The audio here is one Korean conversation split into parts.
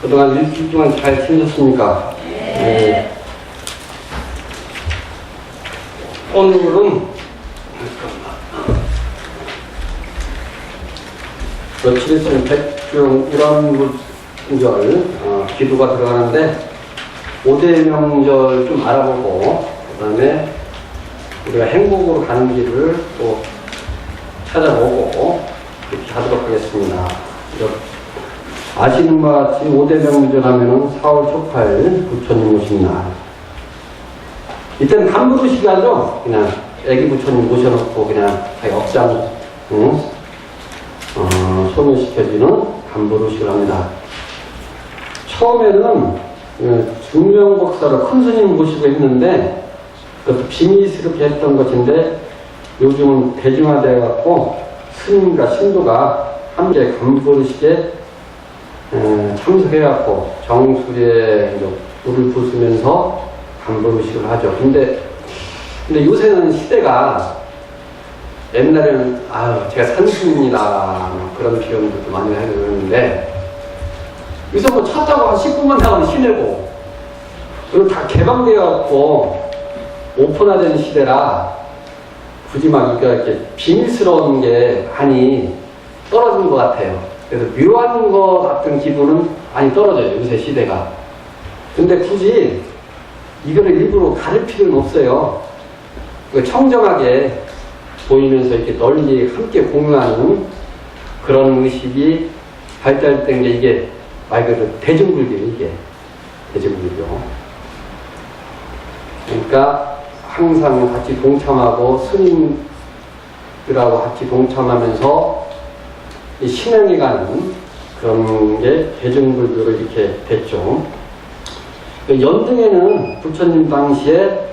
그동안 일주일 동안 잘 지내셨습니까? 네. 오늘은 며칠 있으면 백중 우람불절 기도가 들어가는데 5대 명절 좀 알아보고 그 다음에 우리가 행복으로 가는 길을 또 찾아보고 이렇게 하도록 하겠습니다. 아시는 바와 같이 5대 명절 하면은 4월 초팔 부처님 오신 날. 이때는 간부르식 하죠? 그냥 애기 부처님 모셔놓고 그냥 억장, 소멸시켜주는 간부르식을 합니다. 처음에는 중명법사로 큰 스님 모시고 했는데 그것도 비밀스럽게 했던 것인데 요즘은 대중화되어갖고 스님과 신도가 함께 간부르식에 참석해갖고 정수리에 물을 부으면서 간부르식을 하죠. 근데 요새는 시대가 옛날에는 제가 산수입니다 그런 표현들도 많이 하고 그러는데 요새 뭐 쳤다고 한 10분만 나가면 쉬내고 그리고 다 개방되어갖고 오픈화된 시대라 굳이 막 이렇게 비밀스러운 게 많이 떨어진 것 같아요. 그래서 묘한 것 같은 기분은 많이 떨어져요, 요새 시대가. 근데 굳이 이거를 일부러 가릴 필요는 없어요. 청정하게 보이면서 이렇게 널리 함께 공유하는 그런 의식이 발달된 게 이게 말 그대로 대중불교, 이게 대중불교. 그러니까 항상 같이 동참하고 스님들하고 같이 동참하면서 이 신앙에 가는 그런 게 대중불교로 이렇게 됐죠. 연등에는 부처님 당시에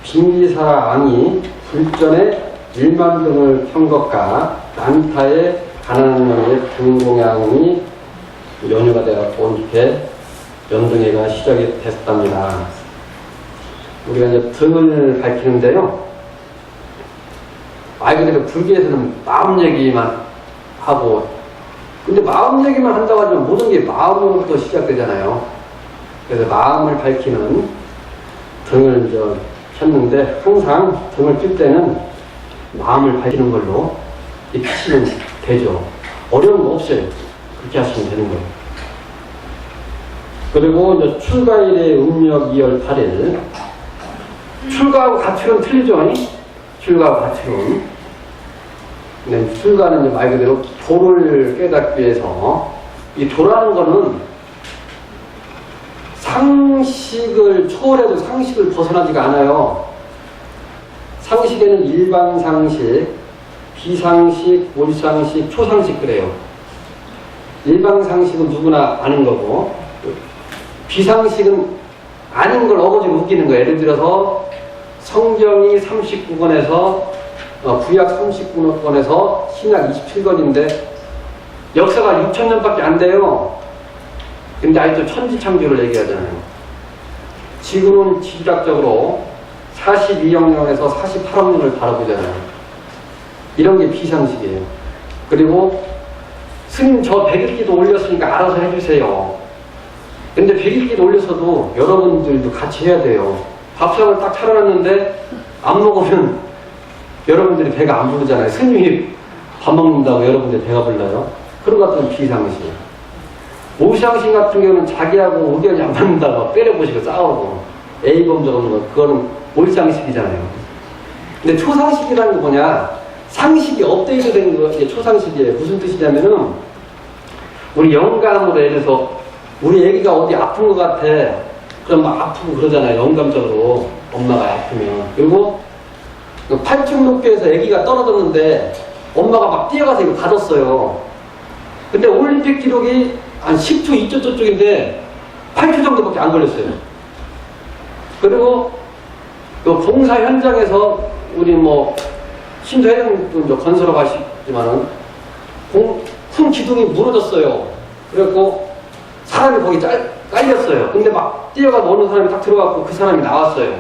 빙리사라 왕이 불전에 1만 등을 켠 것과 난타에 가난한 명의 등공양이 연유가 되어서 이렇게 연등회가 시작이 됐답니다. 우리가 이제 등을 밝히는데요. 말 그대로 불교에서는 마음 얘기만 하고, 근데 마음 얘기만 한다고 하면 모든 게 마음으로부터 시작되잖아요. 그래서 마음을 밝히는 등을 이제 켰는데 항상 등을 낄 때는 마음을 밝히는 걸로 피시면 되죠. 어려운 거 없어요. 그렇게 하시면 되는 거예요. 그리고 이제 출가일의 음력 2월 8일. 출가하고 가출은 틀리죠? 출가하고 가출은. 네, 출가는 이제 말 그대로 도를 깨닫기 위해서, 이 도라는 거는 상식을 초월해도 상식을 벗어나지가 않아요. 상식에는 일방상식, 비상식, 몰상식, 초상식 그래요. 일방상식은 누구나 아는 거고, 비상식은 아닌 걸 어거지로 웃기는 거예요. 예를 들어서 성경이 39권에서 구약 39권에서 신약 27권인데 역사가 6,000년밖에 안 돼요. 근데 아직도 천지창조를 얘기하잖아요. 지금은 지질학적으로 42억 년에서 48억 년을 바라보잖아요. 이런 게 비상식이에요. 그리고 스님 저 100일기도 올렸으니까 알아서 해주세요. 근데 100일기도 올렸어도 여러분들도 같이 해야 돼요. 밥상을 딱 차려놨는데 안 먹으면 여러분들이 배가 안 부르잖아요. 스님이 밥 먹는다고 여러분들이 배가 불러요. 그런 것 같은 비상식. 모상식 같은 경우는 자기하고 의견이 안 맞는다고 때려보시고 싸우고 A범 적은 거 그거는 몰상식이잖아요. 근데 초상식이라는 게 뭐냐? 상식이 업데이트 된 게 초상식이에요. 무슨 뜻이냐면은 우리 영감으로 예를 들어서 우리 애기가 어디 아픈 것 같아. 그럼 막 아프고 그러잖아요. 영감적으로 엄마가 아프면. 그리고 8층 높이에서 애기가 떨어졌는데 엄마가 막 뛰어가서 이거 받았어요. 근데 올림픽 기록이 한 10초, 2초 저쪽인데 8초 정도밖에 안 걸렸어요. 그리고 그 봉사 현장에서 우리 뭐 신도회장도 건설하고 하시지만은 큰 기둥이 무너졌어요. 그래갖고 사람이 거기 깔렸어요. 근데 막 뛰어가서 어느 사람이 딱 들어갔고 그 사람이 나왔어요.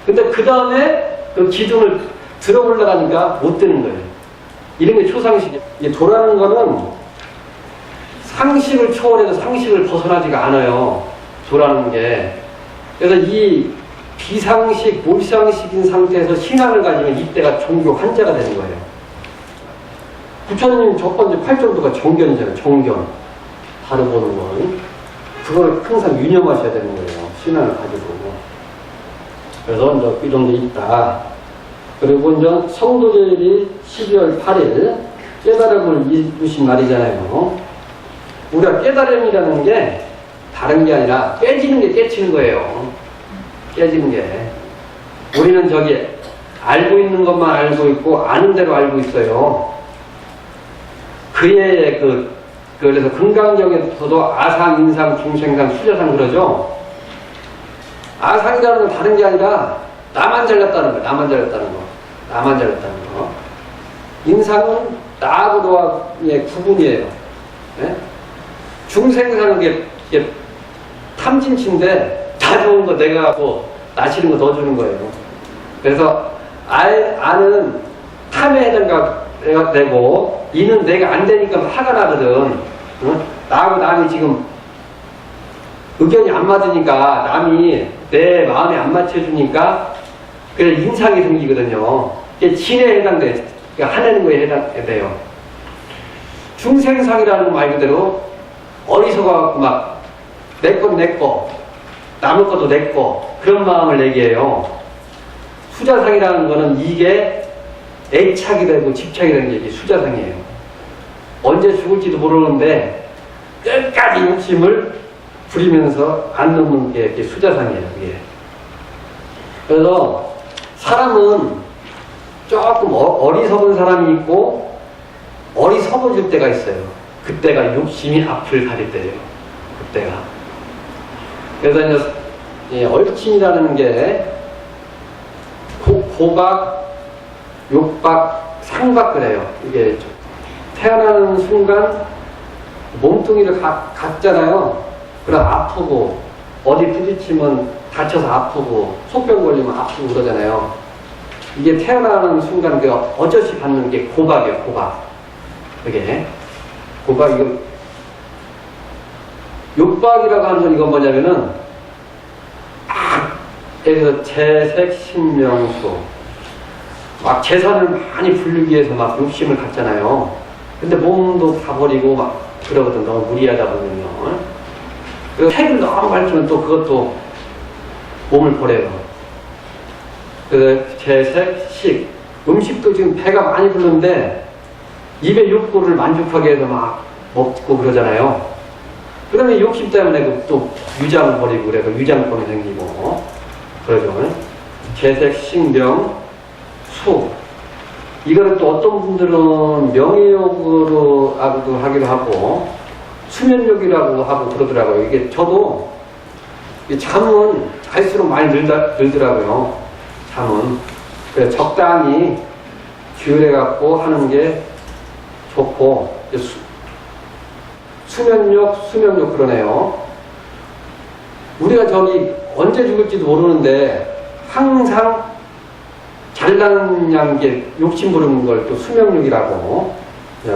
근데 그 다음에 그 기둥을 들어올라가니까 못 되는 거예요. 이런 게 초상식이에요. 이게 도라는 거는 상식을 초월해도 상식을 벗어나지가 않아요. 도라는 게. 그래서 이 비상식, 몰상식인 상태에서 신앙을 가지면 이때가 종교 환자가 되는 거예요. 부처님 첫 번째 8정도가 정견이잖아요. 정견. 바로 보는 건. 그걸 항상 유념하셔야 되는 거예요. 신앙을 가지고. 그래서 이제 이런 게 있다. 그리고 이제 성도제일이 12월 8일 깨달음을 이루신 날이잖아요. 우리가 깨달음이라는 게 다른 게 아니라 깨지는 게 깨치는 거예요. 깨지는 게. 우리는 저기 알고 있는 것만 알고 있고 아는 대로 알고 있어요. 그의 그래서 금강경에서도 아상, 인상, 중생상, 수자상 그러죠. 아상이라는 건 다른 게 아니라 나만 잘났다는 거예요. 나만 잘났다는 거. 나만 잘났다는 거. 인상은 나하고 너와의 구분이에요. 네? 중생상은 이게 탐진치인데 다 좋은 거 내가 하고 나 싫은 거 더 주는 거예요. 그래서 아는 탐에 해당되고 이는 내가 안 되니까 화가 나거든. 나하고 남이 지금 의견이 안 맞으니까 남이 내 마음에 안 맞춰주니까 그래서 인상이 생기거든요. 이게 진에 해당돼. 그러니까 하는 거에 해당돼요. 중생상이라는 말 그대로 어리석어갖고 막 내 건 내 거, 남의 것도 내 거, 그런 마음을 얘기해요. 수자상이라는 거는 이게 애착이 되고 집착이 되는 게 이게 수자상이에요. 언제 죽을지도 모르는데 끝까지 욕심을 부리면서 안 넘는 게 수자상이에요. 이게. 그래서 사람은 조금 어리석은 사람이 있고 어리석어질 때가 있어요. 그때가 욕심이 앞을 가릴 때예요. 그때가. 그래서 이제 얼침이라는 게 고박, 욕박, 상박 그래요. 이게 태어나는 순간 몸뚱이를 갖잖아요. 그럼 아프고 어디 부딪히면 다쳐서 아프고 속병 걸리면 아프고 그러잖아요. 이게 태어나는 순간 그 어쩌시 받는 게 고박이에요. 고박. 그게 고박 이거 욕박이라고 하는 건 이건 뭐냐면은 그래서 재색 신명수 막 재산을 많이 불리기 위해서 막 욕심을 갖잖아요. 근데 몸도 다 버리고 막 그러거든. 너무 무리하다 보면요. 그리고 색을 너무 밝히면 또 그것도 몸을 버려요. 그래서 재색, 식 음식도 지금 배가 많이 부르는데 입의 욕구를 만족하게 해서 막 먹고 그러잖아요. 그러면 욕심 때문에 또 유장을 버리고 그래서 유장병이 생기고 그러죠. 재색, 식명, 수 이거는 또 어떤 분들은 명예욕으로 하기도 하고 수면욕이라고 하고 그러더라고요. 이게 저도 잠은 잘수록 많이 늘더라고요. 잠은. 그래서 적당히 기울여갖고 하는 게 좋고 수면욕, 수면욕 그러네요. 우리가 저기 언제 죽을지도 모르는데 항상 잘난 게 욕심 부르는 걸 또 수명욕이라고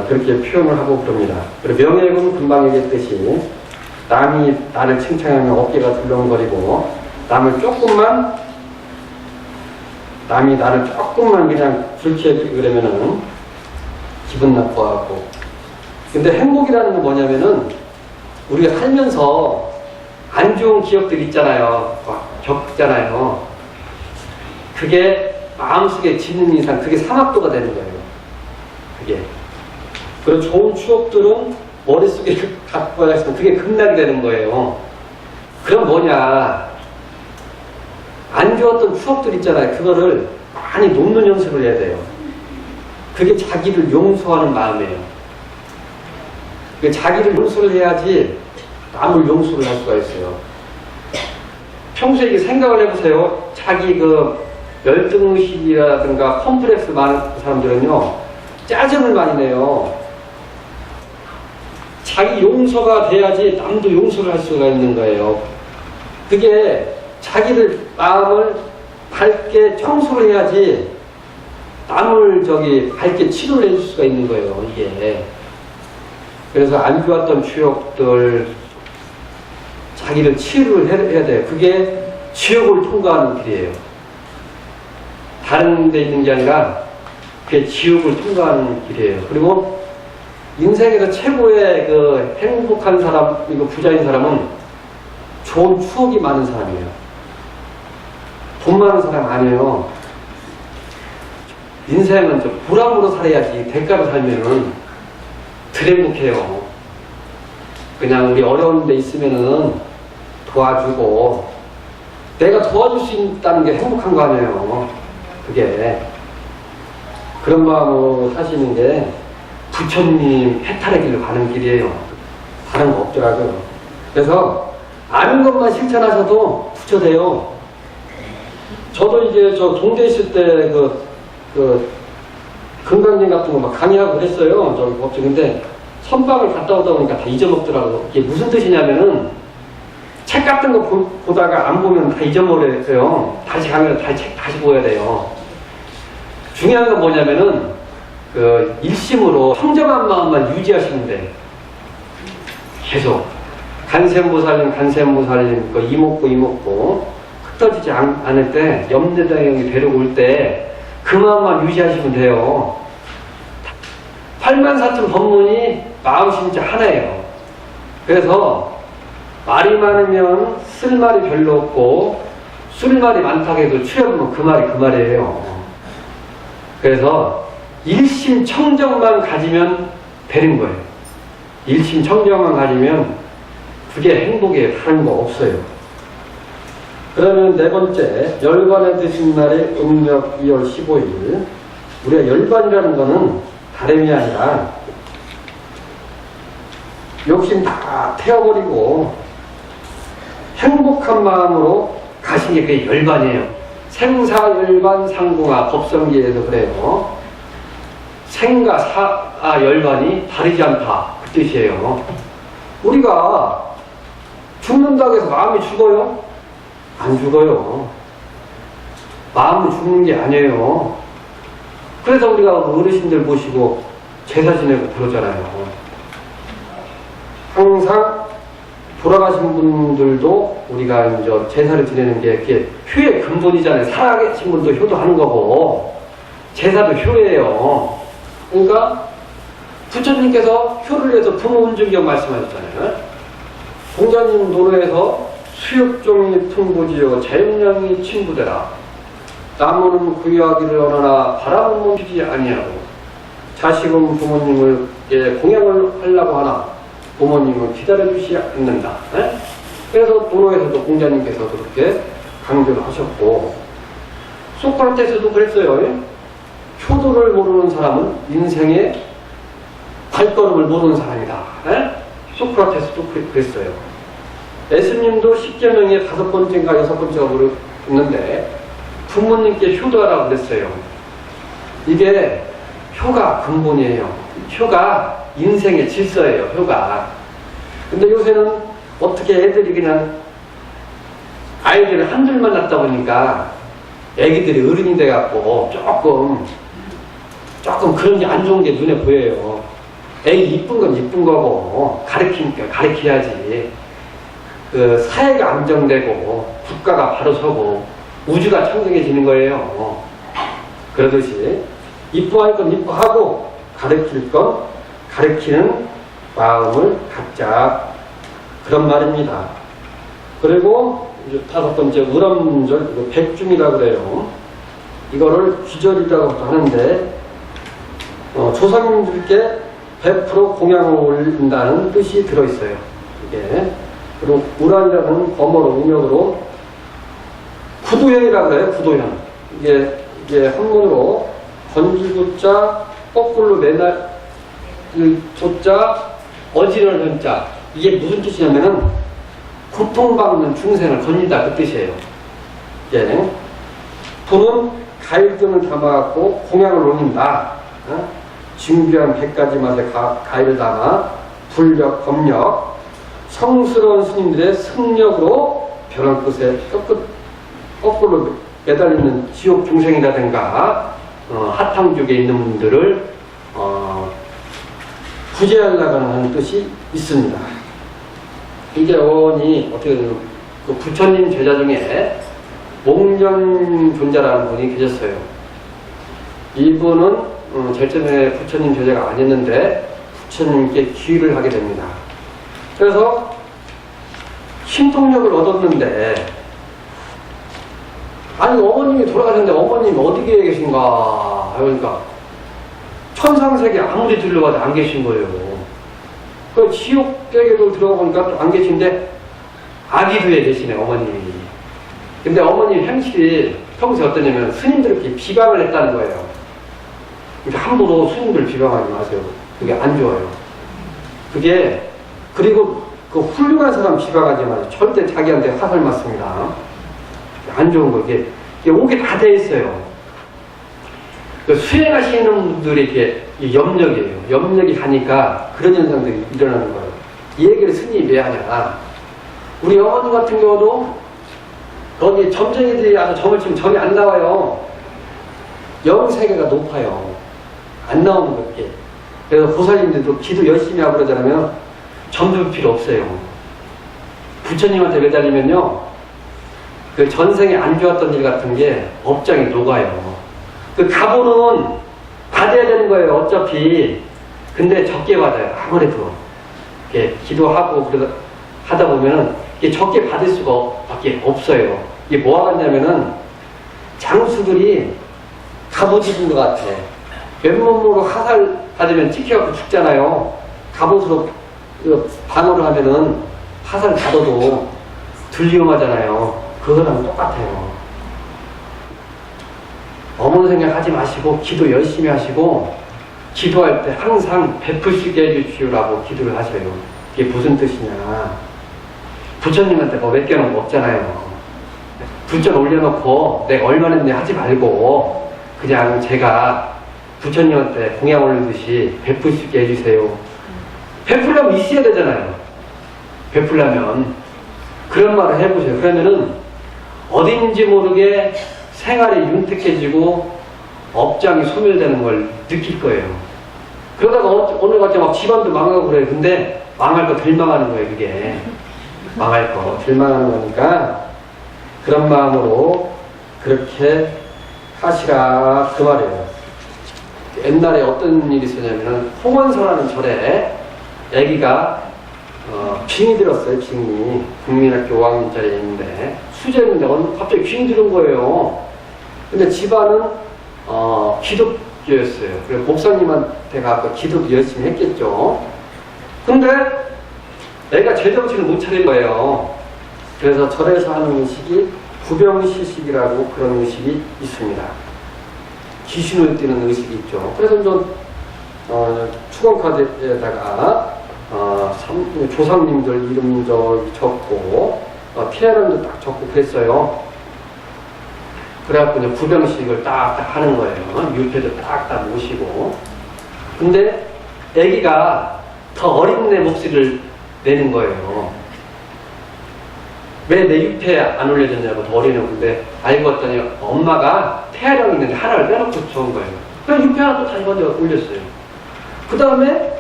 그렇게 표현을 하고 그럽니다. 그리고 명예욕은 금방 얘기했듯이 남이 나를 칭찬하면 어깨가 들렁거리고 남이 나를 조금만 그냥 불쾌해 그러면은 기분 나빠하고. 근데 행복이라는 건 뭐냐면은 우리가 살면서 안 좋은 기억들 있잖아요. 막 겪잖아요. 그게 마음속에 지는 이상 그게 삼합도가 되는 거예요. 그게. 그리고 좋은 추억들은 머릿속에 갖고 가서 그게 극락이 되는 거예요. 그럼 뭐냐. 안 좋았던 추억들 있잖아요. 그거를 많이 놓는 연습을 해야 돼요. 그게 자기를 용서하는 마음이에요. 자기를 용서를 해야지 남을 용서를 할 수가 있어요. 평소에 이렇게 생각을 해보세요. 자기 열등의식이라든가 컴플렉스 많은 사람들은요, 짜증을 많이 내요. 자기 용서가 돼야지 남도 용서를 할 수가 있는 거예요. 그게 자기를 마음을 밝게 청소를 해야지 남을 밝게 치료를 해줄 수가 있는 거예요. 이게 그래서 안 좋았던 추억들, 자기를 치유를 해야 돼요. 그게 지옥을 통과하는 길이에요. 다른 데 있는 게 아니라 그게 지옥을 통과하는 길이에요. 그리고 인생에서 최고의 그 행복한 사람, 이거 부자인 사람은 좋은 추억이 많은 사람이에요. 돈 많은 사람 아니에요. 인생은 좀 보람으로 살아야지 대가로 살면은 덜 행복해요. 그냥 우리 어려운 데 있으면은 도와주고 내가 도와줄 수 있다는 게 행복한 거 아니에요. 그게 그런 마음으로 사시는 게 부처님 해탈의 길로 가는 길이에요. 다른 거 없더라고요. 그래서 아는 것만 실천하셔도 부처 돼요. 저도 이제 저 동대 있을 때 금강경 같은 거 막 강의하고 그랬어요. 저기 법정. 근데 선방을 갔다 오다 보니까 다 잊어먹더라고요. 이게 무슨 뜻이냐면은 책 같은 거 보다가 안 보면 다 잊어버려요. 다시 가면 다시 보여야 돼요. 중요한 건 뭐냐면은 그 일심으로 청정한 마음만 유지하시면 돼. 계속 간샘무살림 그 이목구 흩어지지 않을 때 염려대형이 데려올 때 그 마음만 유지하시면 돼요. 8만사천 법문이 마음심자 하나예요. 그래서 말이 많으면 쓸 말이 별로 없고 쓸 말이 많다고 해도 추려보면 그 말이에요. 그래서 일심청정만 가지면 되는 거예요. 일심청정만 가지면 그게 행복에 다른 거 없어요. 그러면 네 번째, 열반에 드신 날이 음력 2월 15일. 우리가 열반이라는 거는 다름이 아니라 욕심 다 태워버리고 행복한 마음으로 가신 게 그게 열반이에요. 생사열반 상궁화 법성기에서 그래요. 생과 사 열반이 다르지 않다. 그 뜻이에요. 우리가 죽는다고 해서 마음이 죽어요? 안 죽어요. 마음은 죽는 게 아니에요. 그래서 우리가 어르신들 모시고 제사 지내고 그러잖아요. 항상 돌아가신 분들도 우리가 이제 제사를 지내는 게 그게 효의 근본이잖아요. 살아계신 분도 효도하는 거고 제사도 효예요. 그러니까 부처님께서 효를 해서 부모 운중경 말씀하셨잖아요. 공자님 노래에서 수육종이 풍부지요 자연량이 친부되라. 나무는 구유하기를 원하나 바람은 멈추지 아니하고 자식은 부모님을 공양을 하려고 하나 부모님은 기다려주지 않는다. 에? 그래서 도로에서도 공자님께서도 그렇게 강조를 하셨고 소크라테스도 그랬어요. 효도를 모르는 사람은 인생의 발걸음을 모르는 사람이다. 에? 소크라테스도 그랬어요. 예수님도 10계명의 5번째인가 6번째가 있는데 부모님께 효도하라고 그랬어요. 이게 효가 근본이에요. 효가 인생의 질서예요. 효가. 근데 요새는 어떻게 애들이 그냥 아이들을 한둘만 낳다 보니까 애기들이 어른이 돼갖고 조금 그런 게 안 좋은 게 눈에 보여요. 애기 이쁜 건 이쁜 거고 가르치니까 가르쳐야지. 그 사회가 안정되고 국가가 바로 서고 우주가 청정해지는 거예요. 그러듯이 이뻐할 건 이뻐하고 가르칠 건 가르치는 마음을 갖자. 그런 말입니다. 그리고 이제 5번째 우람절, 백중이라고 그래요. 이거를 귀절이라고 하는데 조상님들께 100% 공양을 올린다는 뜻이 들어있어요. 이게. 그리고 우란이라는 검어로 음력으로 구도현이라고 해요. 구도현. 이게 한문으로 건지구자 거꾸로 맨날 그 조자 어지러운 현자. 이게 무슨 뜻이냐면은 고통받는 중생을 건진다 그 뜻이에요. 예. 불은 가일 등을 담아갖고 공양을 올린다. 진귀한 100가지 맛의 가일을 담아 불력, 법력, 성스러운 스님들의 승력으로 벼랑 끝에 거꾸로 매달리는 지옥 중생이라든가 핫탕족에 있는 분들을 구제하려고 하는 뜻이 있습니다. 이게 어원이 어떻게 보면 그 부처님 제자 중에 목련존자라는 분이 계셨어요. 이분은 제일 처음에 부처님 제자가 아니었는데 부처님께 기회를 하게 됩니다. 그래서 신통력을 얻었는데, 아니 어머님이 돌아가셨는데 어머님 어디에 계신가 그러니까 천상세계 아무리 들려가도 안 계신 거예요. 그 지옥세계도 들어가 보니까 또 안 계신데 아기두에 계시네 어머님이. 근데 어머님 행실이 평소에 어떠냐면 스님들께 비방을 했다는 거예요. 그러니까 함부로 스님들 비방하지 마세요. 그게 안 좋아요. 그게, 그리고 그 훌륭한 사람 비방하지 마세요. 절대 자기한테 화살 맞습니다. 안 좋은 거. 이게 오게 다 돼 있어요. 그 수행하시는 분들이 이렇게 염력이에요. 염력이 가니까 그런 현상들이 일어나는 거예요. 이 얘기를 스님이 왜 하냐. 우리 어머님 같은 경우도 거기 점쟁이들이 와서 점을 치면 점이 안 나와요. 영세계가 높아요. 안 나오는 거, 이게. 그래서 보살님들도 기도 열심히 하고 그러잖아요. 점줄 필요 없어요. 부처님한테 매달리면요, 그 전생에 안 좋았던 일 같은 게 업장이 녹아요. 그 가보는 받아야 되는 거예요, 어차피. 근데 적게 받아요, 아무래도. 이렇게 기도하고 그러다 하다 보면은 이게 적게 받을 수가 밖에 없어요. 이게 뭐가 같냐면은 장수들이 갑옷 입은 것 같아. 맨몸으로 화살 받으면 찍혀갖고 죽잖아요. 갑옷으로 방어를 하면은 화살 받아도 덜 위험하잖아요. 그거랑 똑같아요. 어머니 생각하지 마시고 기도 열심히 하시고 기도할 때 항상 베푸시게 해주시오라고 기도를 하셔요. 이게 무슨 뜻이냐. 부처님한테 뭐 맡겨놓은 거 없잖아요. 부처 올려놓고 내가 얼마 냈네 하지 말고 그냥 제가 부처님한테 공양 올리듯이 베푸시게 해주세요. 베풀려면 있어야 되잖아요. 베풀려면 그런 말을 해보세요. 그러면은 어딘지 모르게 생활이 윤택해지고 업장이 소멸되는 걸 느낄 거예요. 그러다가 오늘 같이 막 집안도 망하고 그래요. 근데 망할 거 덜 망하는 거예요. 그게 망할 거 덜 망하는 거니까 그런 마음으로 그렇게 하시라 그 말이에요. 옛날에 어떤 일이 있었냐면 홍원서라는 절에 애기가 빙이 들었어요. 빙이 국민학교 5학년짜리 있는데 수제인데 갑자기 빙이 들은 거예요. 근데 집안은 기독교였어요. 그래서 목사님한테 가서 기도도 열심히 했겠죠. 근데 애가 제정신을 못 차린 거예요. 그래서 절에서 하는 의식이 구병시식이라고 그런 의식이 있습니다. 귀신을 띠는 의식이 있죠. 그래서 좀 추공카드에다가 조상님들 이름 적고 피아노도 딱 적고 그랬어요. 그래갖고 이제 구병식을 딱딱 하는 거예요. 율패도 딱딱 모시고. 근데 아기가 더 어린 내 목소리를 내는 거예요. 왜 내 율패 안 올려줬냐고 더 어린 애인데 알고 봤더니 엄마가 태아령이 있는데 하나를 빼놓고 좋은 거예요. 그래서 율패 하나 또 다시 먼저 올렸어요. 그 다음에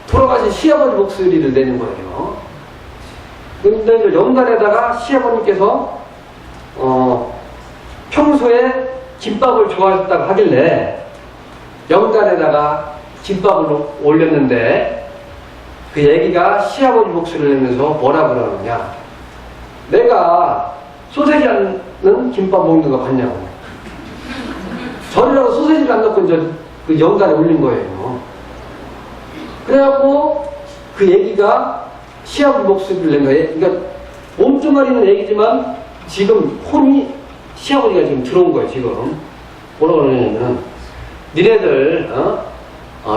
돌아가신 시아버지 목소리를 내는 거예요. 근데 연간에다가 시아버님께서 평소에 김밥을 좋아했다고 하길래 연간에다가 김밥을 올렸는데 그 얘기가 시아버지 목소리를 내면서 뭐라 그러느냐. 내가 소세지 않는 김밥 먹는 거 같냐고. 절이라고 소세지를 안 넣고 이제 그 연간에 올린 거예요. 그래갖고 그 얘기가 시아버지 목소리를 낸 거예요. 그러니까 몸뚱아리는 얘기지만 지금 혼이 시아버지가 지금 들어온 거예요. 지금 뭐라고 그러냐면 니네들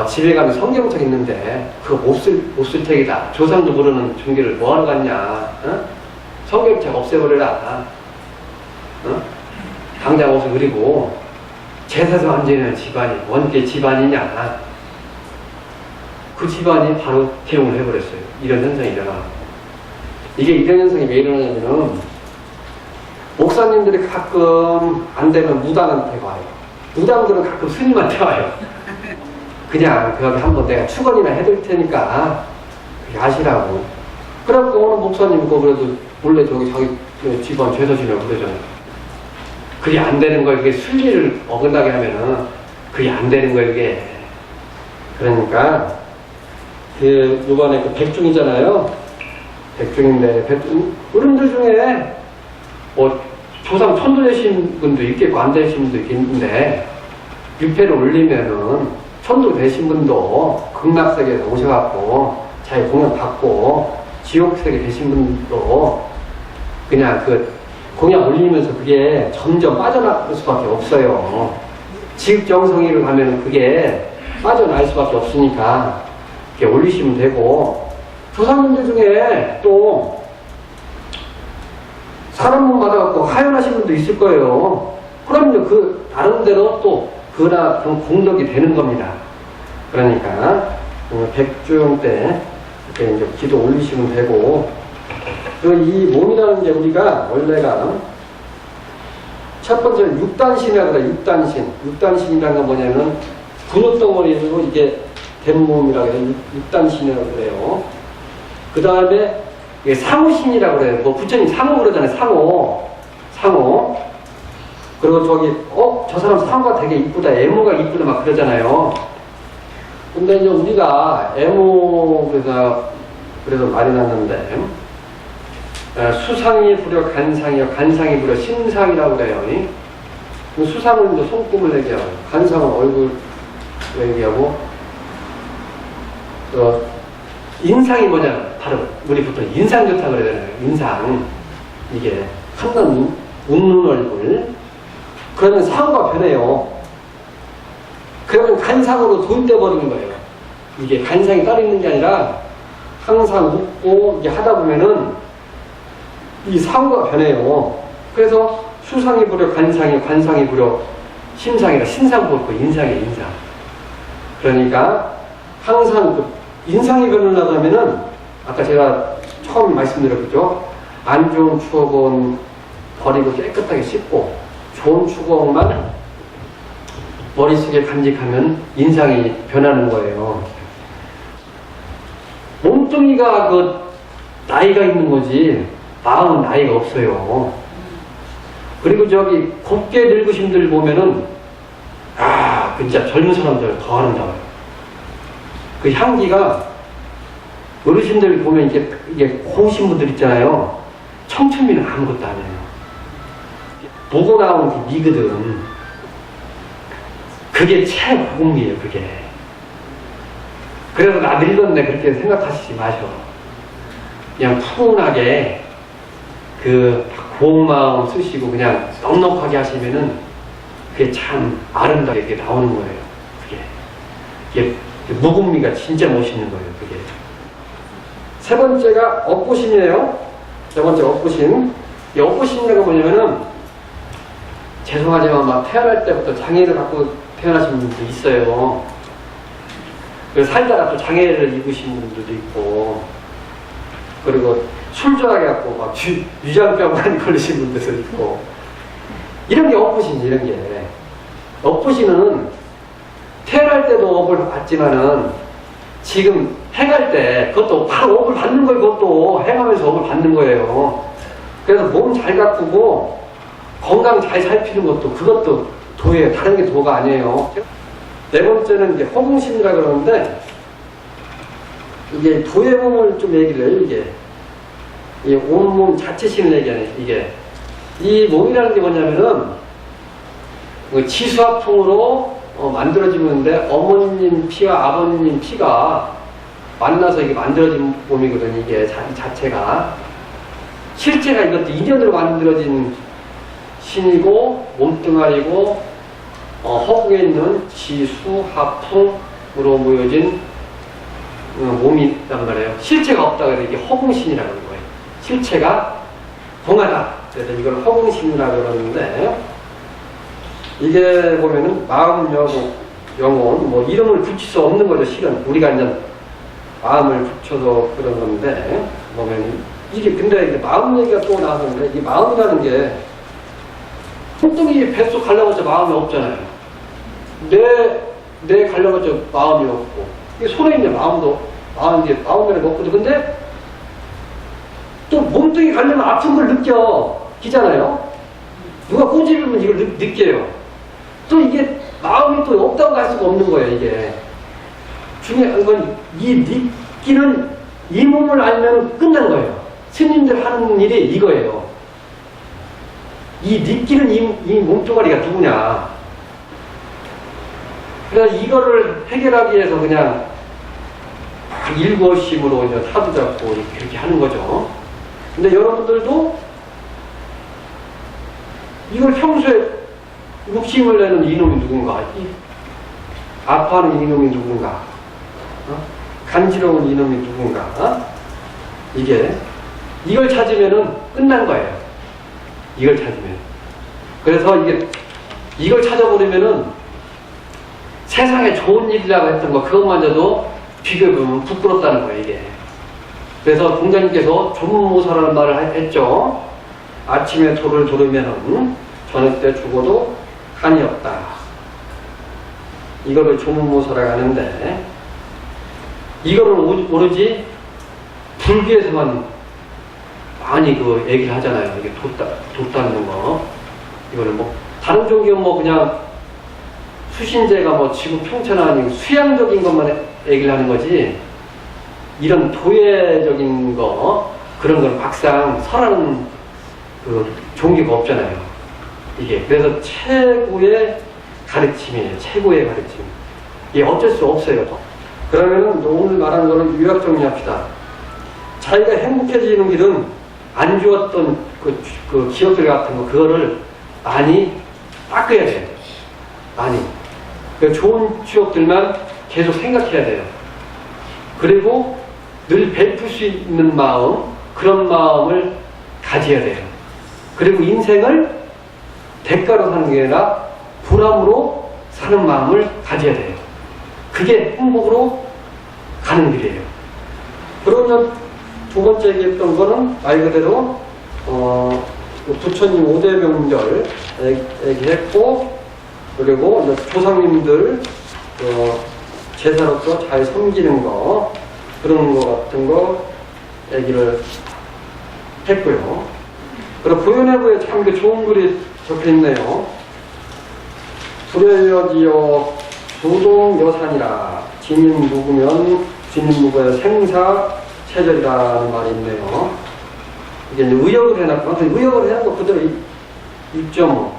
집에 가면 성경책 있는데 그거 못 쓸 택이다. 조상도 모르는 종교를 뭐하러 갔냐. 성경책 없애버려라. 당장 옷을 그리고 제사도 안 지내는 집안이 원계 집안이냐. 그 집안이 바로 개용을 해버렸어요. 이런 현상이 일어나. 이게 이런 현상이 왜 일어나냐면은 목사님들이 가끔 안 되면 무당한테 와요. 무당들은 가끔 스님한테 와요. 그냥 거기 한번 내가 축원이나 해드릴 테니까 그게 아시라고. 그래갖고 오늘 목사님 그래도 원래 저기 자기 집안 죄서지라고 그러잖아요. 그게 안 되는 거예요. 그게 순리를 어긋나게 하면은 그게 안 되는 거예요. 이게. 그러니까 그 이번에 그 백중이잖아요. 백중인데 어른들 중에 뭐 조상 천도 되신 분도 있겠고 안 되신 분도 있겠는데 유패를 올리면은 천도 되신 분도 극락세계에서 오셔갖고 자기 공연 받고 지옥세계 되신 분도 그냥 그 공연 올리면서 그게 점점 빠져나갈 수밖에 없어요. 지극정성이를 가면은 그게 빠져나갈 수밖에 없으니까 이렇게 올리시면 되고, 조상님들 중에 또 사람 몸 받아갖고 하연하신 분도 있을 거예요. 그러면 그 나름대로 또 그런 공덕이 되는 겁니다. 그러니까 백주용 때 이렇게 이제 기도 올리시면 되고, 이 몸이라는 게 우리가 원래가 첫 번째 육단신이라고 그래요. 육단신. 육단신이라는 건 뭐냐면 근육덩어리로 이게 된 몸이라고 해요. 육단신이라고 그래요. 그 다음에 상호신이라고 그래요. 뭐 부처님 상호 그러잖아요. 상호. 그리고 저기 저 사람 상호가 되게 이쁘다. 애모가 이쁘다 막 그러잖아요. 근데 이제 우리가 애모 그래서 말이 났는데 수상이 부려 간상이요. 간상이 부려 신상이라고 그래요. 수상은 이제 손금을 얘기하고, 간상은 얼굴 얘기하고, 인상이 뭐냐? 바로 우리 보통 인상 좋다고 그러잖아요. 인상. 이게 한번 웃는 얼굴. 그러면 상호가 변해요. 그러면 간상으로 도입돼 버리는 거예요. 이게 간상이 따로 있는 게 아니라 항상 웃고 이게 하다 보면은 이 상호가 변해요. 그래서 수상이 부려 간상이, 관상이 부려 심상이라 신상 보고 인상이에요. 인상. 그러니까 항상 그 인상이 변하려고 하면은 아까 제가 처음 말씀드렸죠. 안 좋은 추억은 버리고 깨끗하게 씻고 좋은 추억만 머릿속에 간직하면 인상이 변하는 거예요. 몸뚱이가 그 나이가 있는 거지 마음은 나이가 없어요. 그리고 저기 곱게 늙으신 분들 보면은 진짜 젊은 사람들 더 아름다워요. 그 향기가 어르신들 보면 이게 고우신 분들 있잖아요. 청춘미는 아무것도 아니에요. 보고 나온 그 미거든. 그게 최고급이에요. 그게. 그래서 나 늙었네 그렇게 생각하시지 마셔. 그냥 푸근하게 그 고운 마음 쓰시고 그냥 넉넉하게 하시면은 그게 참 아름답게 이렇게 나오는 거예요. 이게 무궁미가 진짜 멋있는 거예요. 그게. 세 번째가 업부심이에요. 세 번째 업부심. 이 업부심이라고 뭐냐면은 죄송하지만 막 태어날 때부터 장애를 갖고 태어나신 분들도 있어요. 그래서 살다가 또 장애를 입으신 분들도 있고, 그리고 술 좋아해갖고 막 유장병 많이 걸리신 분들도 있고, 이런 게 업부심이 이런 게. 업부심은 태어날 때도 업을 받지만은 지금 행할 때 그것도 바로 업을 받는 거예요. 그것도 행하면서 업을 받는 거예요. 그래서 몸 잘 가꾸고 건강 잘 살피는 것도 그것도 도예요. 다른 게 도가 아니에요. 네 번째는 이제 허공심이라 그러는데, 이게 도의 몸을 좀 얘기를 해요. 이게 온몸 자체심을 얘기하는 이게 이 몸이라는 게 뭐냐면은 지수합풍으로 만들어지는데 어머님 피와 아버님 피가 만나서 이게 만들어진 몸이거든요. 이게 자체가 실제가 이것도 인연으로 만들어진 신이고 몸뚱아리고 허공에 있는 지수합풍으로 모여진 몸이 있단 말이에요. 실체가 없다 그래서 이게 허공신이라는 거예요. 실체가 동하다. 그래서 이걸 허공신이라고 그러는데, 이게 보면은 마음, 영혼, 뭐 이름을 붙일 수 없는 거죠. 실은 우리가 이제 마음을 붙여서 그런 건데, 보면 이게 근데 이제 마음 얘기가 또 나왔는데, 이 마음이라는 게 뚱뚱이 뱃속 가려고 해서 마음이 없잖아요. 내 내 가려고 저 마음이 없고, 이게 손에 있는 마음대로 없거든. 근데 또 몸뚱이 가려면 아픈 걸 느끼잖아요. 누가 꼬집으면 이걸 느껴요. 또 이게 마음이 또 없다고 할 수가 없는 거예요, 이게. 중요한 건 이 느끼는 이 몸을 알면 끝난 거예요. 스님들 하는 일이 이거예요. 이 느끼는 이 몸뚱아리가 누구냐. 그래서 이거를 해결하기 위해서 그냥 일거심으로 이제 사두 잡고 그렇게 하는 거죠. 근데 여러분들도 이걸 평소에 욕심을 내는 이놈이 누군가, 아파하는 이놈이 누군가, 간지러운 이놈이 누군가, 이걸 찾으면은 끝난 거예요. 이걸 찾으면. 그래서 이걸 찾아버리면은 세상에 좋은 일이라고 했던 거, 그것마저도 비교해보면 부끄럽다는 거예요, 이게. 그래서 공자님께서 조문모사라는 말을 했죠. 아침에 도를 조르면은 저녁 때 죽어도 한이 없다. 이거를 조문모사라고 하는데, 이거를 오로지 불교에서만 많이 그 얘기를 하잖아요. 이게 돛 닦는 거. 이거를 뭐, 다른 종교는 뭐 그냥 수신제가 뭐 지구 평천하 아니고 수양적인 것만 얘기를 하는 거지, 이런 도예적인 거, 그런 건 막상 설하는 그 종교가 없잖아요. 이게. 그래서 최고의 가르침이에요. 최고의 가르침. 이게 어쩔 수 없어요. 그러면 오늘 말한 거를 요약 정리합시다. 자기가 행복해지는 길은 안 좋았던 그 기억들 같은 거, 그거를 많이 닦아야 돼요. 많이. 그 좋은 추억들만 계속 생각해야 돼요. 그리고 늘 베풀 수 있는 마음, 그런 마음을 가져야 돼요. 그리고 인생을 대가로 사는 게 아니라 보람으로 사는 마음을 가져야 돼요. 그게 행복으로 가는 길이에요. 그러면 두 번째 얘기했던 거는 말 그대로 부처님 5대 명절 얘기했고, 그리고 조상님들 제사로서 잘 섬기는 거, 그런 거 같은 거 얘기를 했고요. 그리고 구연회부에 참 좋은 글이 적혀있네요. 불여지역 조동여산이라 진인 묵으면 진인 묵어야 생사체절이라는 말이 있네요. 이게 이제 의역을 해놨고, 의역을 해놓은 거 그대로 6.5.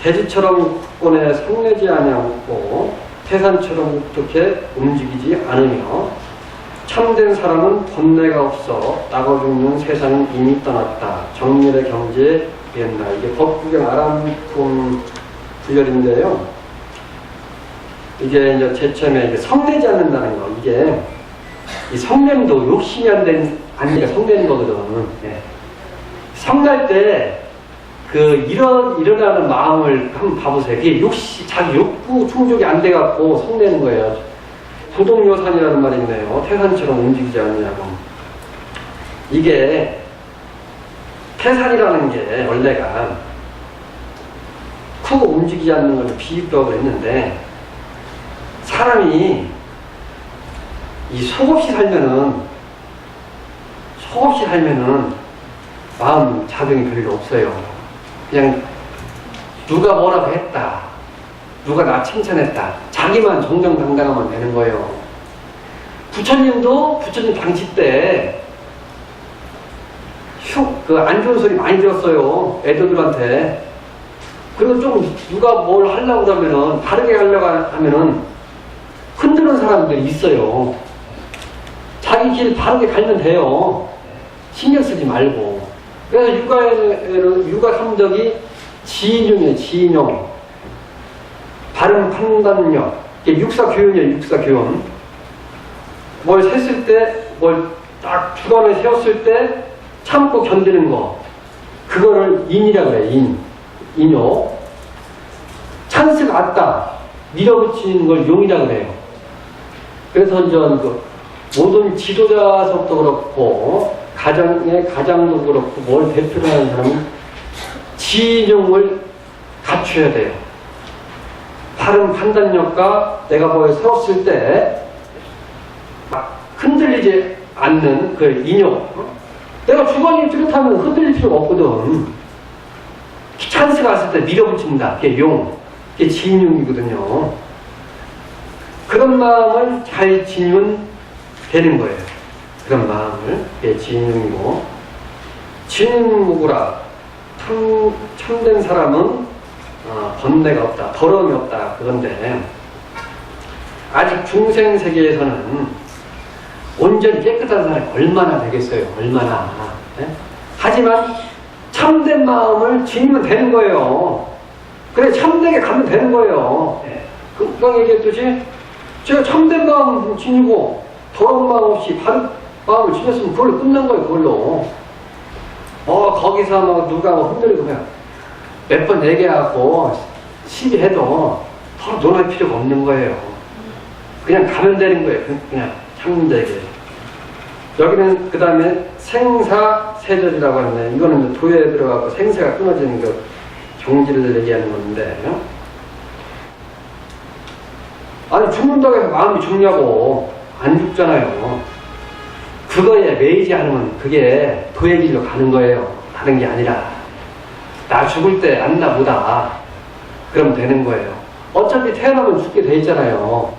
대지처럼 국권에 성내지 아니하고 태산처럼 우뚝해 움직이지 않으며 참된 사람은 번뇌가 없어 나고 죽는 세상은 이미 떠났다. 정밀의 경지에 비했나. 이게 법구경 아람품 구절인데요. 이게 이제 제참에 성내지 않는다는 거. 이게 이 성냄도 욕심이 아니니까 성내는 거거든. 예. 성날 때 일어나는 마음을 한번 봐보세요. 이게 자기 욕구 충족이 안 돼갖고 성내는 거예요. 도동여산이라는 말이 있네요. 태산처럼 움직이지 않느냐고. 이게, 태산이라는 게 원래가 크고 움직이지 않는 걸 비유법을 했는데, 사람이 속 없이 살면은 마음 자병이 별로 없어요. 그냥 누가 뭐라고 했다, 누가 나 칭찬했다, 자기만 정정당당하면 되는 거예요. 부처님도 부처님 당시 때 안 좋은 소리 많이 들었어요. 애들한테. 그리고 좀 누가 뭘 하려고 그러면은, 다르게 하려고 하면은 흔드는 사람들이 있어요. 자기 길 바르게 가면 돼요. 신경 쓰지 말고. 그래서 육아 삼덕이 지인용이에요. 지인용. 바른 판단력. 이게 육사교훈이에요. 육사교훈. 뭘 셌을 때, 뭘 딱 주관을 세웠을 때 참고 견디는 거. 그거를 인이라고 해요. 인요. 찬스가 왔다. 밀어붙이는 걸 용이라고 해요. 그래서 이제 모든 지도자서부터 그렇고, 가장도 그렇고, 뭘 대표로 하는 사람은 지인용을 갖춰야 돼요. 바른 판단력과 내가 뭘 세웠을 때 막 흔들리지 않는 그 인욕. 내가 주관이 뚜렷하면 흔들릴 필요가 없거든. 찬스가 왔을 때 밀어붙인다. 그게 용. 그게 진용이거든요. 그런 마음을 잘 지니면 되는 거예요. 그런 마음을. 그게 진용이고. 진무구라. 참된 사람은 번뇌가 없다. 더러움이 없다. 그건데 아직 중생 세계에서는 온전히 깨끗한 사람이 얼마나 되겠어요. 얼마나. 네? 하지만 참된 마음을 지니면 되는 거예요. 그래 참되게 가면 되는 거예요. 네. 금방 얘기했듯이 제가 참된 마음 지니고 더러운 마음 없이 바른 마음을 지녔으면 그걸로 끝난 거예요. 그걸로. 거기서 뭐 누가 흔들리고 그냥 몇 번 얘기하고 시비해도 서로 논할 필요가 없는 거예요. 그냥 가면 되는 거예요. 그냥 참되게. 여기는 그 다음에 생사세절이라고 하는데 이거는 도에 들어가고 생사가 끊어지는 그 경지를 얘기하는 건데 아니 죽는다고 해서 마음이 죽냐고. 안 죽잖아요. 그거에 매이지 않으면 그게 도의 길로 가는 거예요. 다른 게 아니라 나 죽을 때 안나 보다 그러면 되는 거예요. 어차피 태어나면 죽게 돼 있잖아요.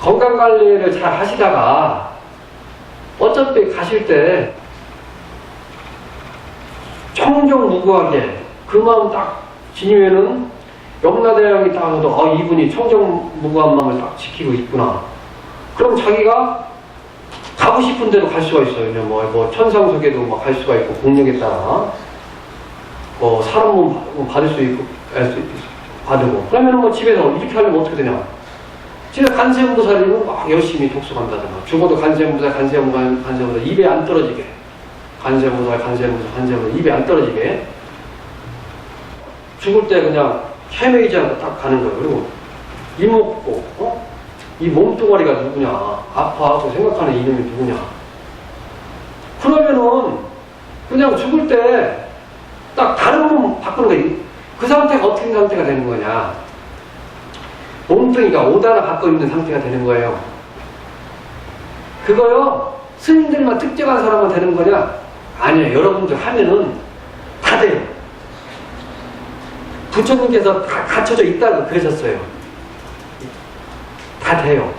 건강관리를 잘 하시다가 어차피 가실 때 청정무구하게 그 마음 딱 지니면은 염라대왕이 딱 봐도 이분이 청정무구한 마음을 딱 지키고 있구나. 그럼 자기가 가고 싶은 대로 갈 수가 있어요. 뭐 천상석에도 뭐 갈 수가 있고 공력에 따라 뭐 사람 몸 받을 수 있고 받고 그러면 뭐 집에서 이렇게 하려면 어떻게 되냐. 집에 간세음보살이면 막 열심히 독서한다든가 죽어도 간세음보살 입에 안 떨어지게 간세음보살 입에 안 떨어지게 죽을 때 그냥 헤매이지 않고 딱 가는 거예요. 그리고 이목고 이 몸뚱아리가 누구냐 아파하고 생각하는 이름이 누구냐. 그러면은 그냥 죽을 때 딱 다른 몸 바꾸는 거예요. 그 상태가 어떻게 상태가 되는 거냐. 몸뚱이가 옷 하나 바꿔 입는 상태가 되는 거예요. 그거요 스님들만 특정한 사람만 되는 거냐? 아니에요. 여러분들 하면은 다 돼요. 부처님께서 다 갖춰져 있다고 그러셨어요. 다 돼요.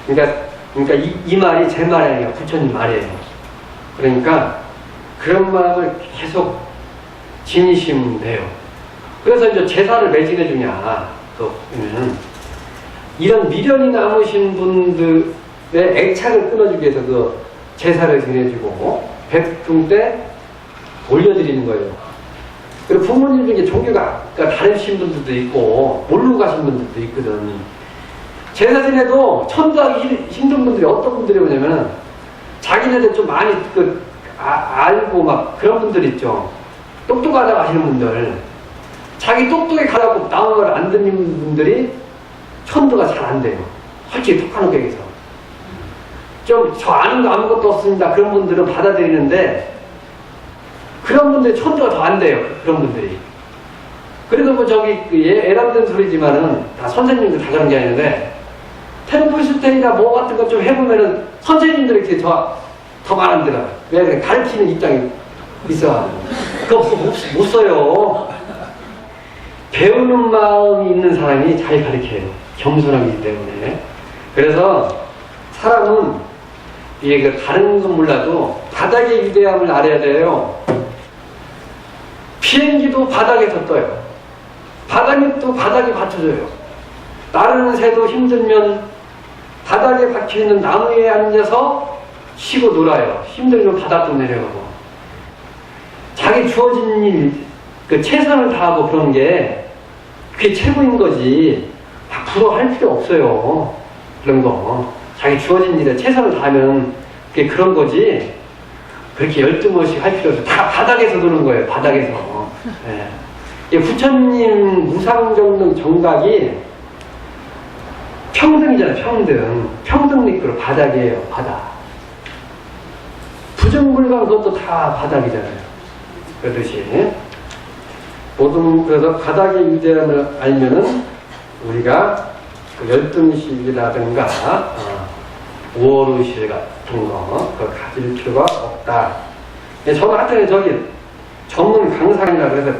그러니까 이 말이 제 말이 아니라 부처님 말이에요. 그러니까 그런 마음을 계속 지니시면 돼요. 그래서 이제 제사를 매진해 주냐, 이런 미련이 남으신 분들의 애착을 끊어주기 위해서 그 제사를 지내주고 백중 때 올려드리는 거예요. 그리고 부모님 중에 종교가 다르신 분들도 있고 모르고 가신 분들도 있거든. 제사 지내도 천도하기 힘든 분들이 어떤 분들이 오냐면 자기네들 좀 많이 알고 막 그런 분들 있죠. 똑똑하다고 하시는 분들. 자기 똑똑히 가라고 나음을 안 듣는 분들이 천도가 잘 안 돼요. 솔직히 톡하는 얘기해서. 좀 저 아는 거 아무것도 없습니다. 그런 분들은 받아들이는데 그런 분들이 천도가 더 안 돼요. 그런 분들이. 그래도 뭐 애람된 소리지만은 다 선생님들 다 그런 게 아닌데 템플스테이나 뭐 같은 거 좀 해보면은 선생님들이 이렇게 더 많은데라. 왜 가르치는 입장이 있어가지고. 그거 못 써요. 배우는 마음이 있는 사람이 잘 가르쳐요. 겸손하기 때문에. 그래서 사람은 이게 다른 건 몰라도 바닥의 위대함을 알아야 돼요. 비행기도 바닥에서 떠요. 바닥이 또 바닥이 받쳐줘요. 나르는 새도 힘들면 바닥에 박혀있는 나무에 앉아서 쉬고 놀아요. 힘들면 바닥도 내려가고. 자기 주어진 일, 최선을 다하고 그런 게 그게 최고인 거지. 다 부러워할 필요 없어요. 그런 거. 자기 주어진 일에 최선을 다하면 그게 그런 거지. 그렇게 열등없이 할 필요 없어요. 다 바닥에서 노는 거예요. 바닥에서. 네. 부처님 무상정등 정각이 평등이잖아요. 평등 리크로 바닥이에요. 바닥. 부정불강 그것도 다 바닥이잖아요. 그렇듯이 모든 그래서 바닥의 위대함을 알면은 우리가 그 열등식이라든가 우월의식 같은 거 그걸 가질 필요가 없다. 저는 하여튼 저기 전문 강사이라 그래서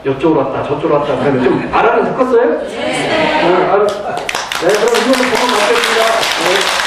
이쪽으로 왔다 저쪽으로 왔다 그러는데 좀 알아는 듣겠어요? 네. 네, 그럼 이거는 전문 받겠습니다. 네.